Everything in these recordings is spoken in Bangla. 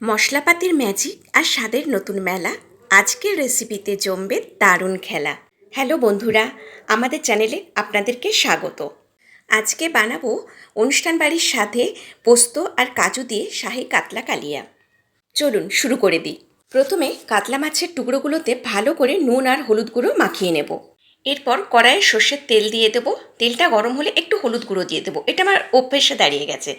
মশলাপাতির ম্যাজিক আর স্বাদের নতুন মেলা। আজকের রেসিপিতে জমবে দারুণ খেলা। হ্যালো বন্ধুরা, আমাদের চ্যানেলে আপনাদেরকে স্বাগত। আজকে বানাবো অনুষ্ঠান বাড়ির সাথে পোস্ত আর কাজু দিয়ে শাহী কাতলা কালিয়া। চলুন শুরু করে দিই। প্রথমে কাতলা মাছের টুকরোগুলোতে ভালো করে নুন আর হলুদ গুঁড়ো মাখিয়ে নেব। এরপর কড়াইয়ে সর্ষের তেল দিয়ে দেবো। তেলটা গরম হলে একটু হলুদ গুঁড়ো দিয়ে দেবো। এটা আমার অভ্যেসে দাঁড়িয়ে গেছে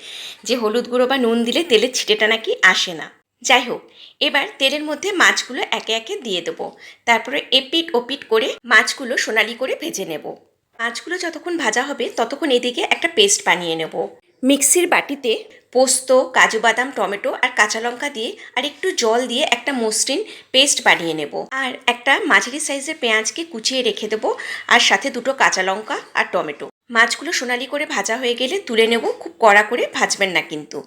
যে হলুদ গুঁড়ো বা নুন দিলে তেলের ছিটেটা নাকি আসে না। যাই হোক, এবার তেলের মধ্যে মাছগুলো একে একে দিয়ে দেবো। তারপরে এপিট ওপিট করে মাছগুলো সোনালি করে ভেজে নেব। মাছগুলো যতক্ষণ ভাজা হবে ততক্ষণ এদিকে একটা পেস্ট বানিয়ে নেব। মিক্সির বাটিতে পোস্ত, কাজু বাদাম, টমেটো আর কাঁচা লঙ্কা দিয়ে আর একটু জল দিয়ে একটা মসৃণ পেস্ট বানিয়ে নেব। আর একটা মাঝারি সাইজের পেঁয়াজকে কুচিয়ে রেখে দেবো, আর সাথে দুটো কাঁচা লঙ্কা আর টমেটো। মাছগুলো সোনালি করে ভাজা হয়ে গেলে তুলে নেব। খুব কড়া করে ভাজবেন না কিন্তু।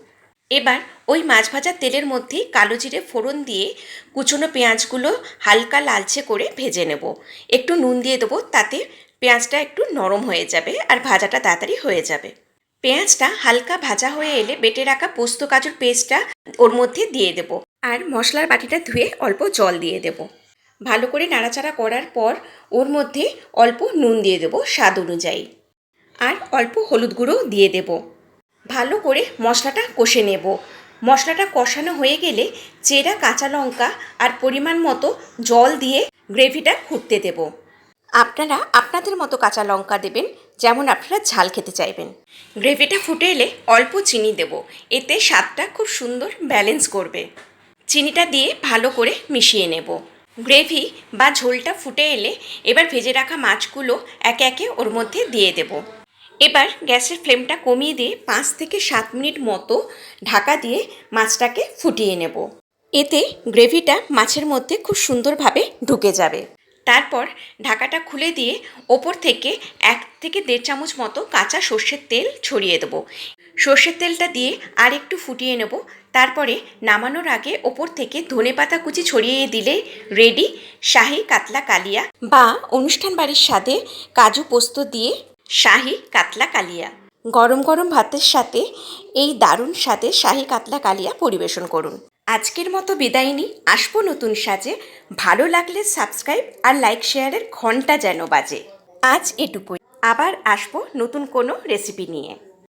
এবার ওই মাছ ভাজার তেলের মধ্যেই কালো জিরে ফোড়ন দিয়ে কুচনো পেঁয়াজগুলো হালকা লালচে করে ভেজে নেব। একটু নুন দিয়ে দেবো, তাতে পেঁয়াজটা একটু নরম হয়ে যাবে আর ভাজাটা তাড়াতাড়ি হয়ে যাবে। পেঁয়াজটা হালকা ভাজা হয়ে এলে বেটে রাখা পোস্ত কাজুর পেস্টটা ওর মধ্যে দিয়ে দেব, আর মশলার বাটিটা ধুয়ে অল্প জল দিয়ে দেব। ভালো করে নাড়াচাড়া করার পর ওর মধ্যে অল্প নুন দিয়ে দেব স্বাদ অনুযায়ী, আর অল্প হলুদ গুঁড়ো দিয়ে দেব। ভালো করে মশলাটা কষে নেব। মশলাটা কষানো হয়ে গেলে চেরা কাঁচা লঙ্কা আর পরিমাণ মতো জল দিয়ে গ্রেভিটা ফুটতে দেব। আপনারা আপনাদের মতো কাঁচা লঙ্কা দেবেন, যেমন আপনারা ঝাল খেতে চাইবেন। গ্রেভিটা ফুটে এলে অল্প চিনি দেব, এতে স্বাদটা খুব সুন্দর ব্যালেন্স করবে। চিনিটা দিয়ে ভালো করে মিশিয়ে নেব। গ্রেভি বা ঝোলটা ফুটে এলে এবার ভেজে রাখা মাছগুলো একে একে ওর মধ্যে দিয়ে দেব। এবার গ্যাসের ফ্লেমটা কমিয়ে দিয়ে 5 থেকে 7 মিনিট মতো ঢাকা দিয়ে মাছটাকে ফুটিয়ে নেব। এতে গ্রেভিটা মাছের মধ্যে খুব সুন্দরভাবে ঢুকে যাবে। তারপর ঢাকাটা খুলে দিয়ে ওপর থেকে 1 থেকে 1.5 চামচ মতো কাঁচা সর্ষের তেল ছড়িয়ে দেবো। সর্ষের তেলটা দিয়ে আর একটু ফুটিয়ে নেব। তারপরে নামানোর আগে ওপর থেকে ধনেপাতা কুচি ছড়িয়ে দিলে রেডি শাহী কাতলা কালিয়া, বা অনুষ্ঠান বাড়ির স্বাদে কাজু পোস্ত দিয়ে শাহী কাতলা কালিয়া। গরম গরম ভাতের সাথে এই দারুণ স্বাদের শাহী কাতলা কালিয়া পরিবেশন করুন। আজকের মতো বিদায় নিই, আসবো নতুন সাজে। ভালো লাগলে সাবস্ক্রাইব আর লাইক শেয়ারের ঘন্টা যেন বাজে। আজ এটুকুই, আবার আসবো নতুন কোনো রেসিপি নিয়ে।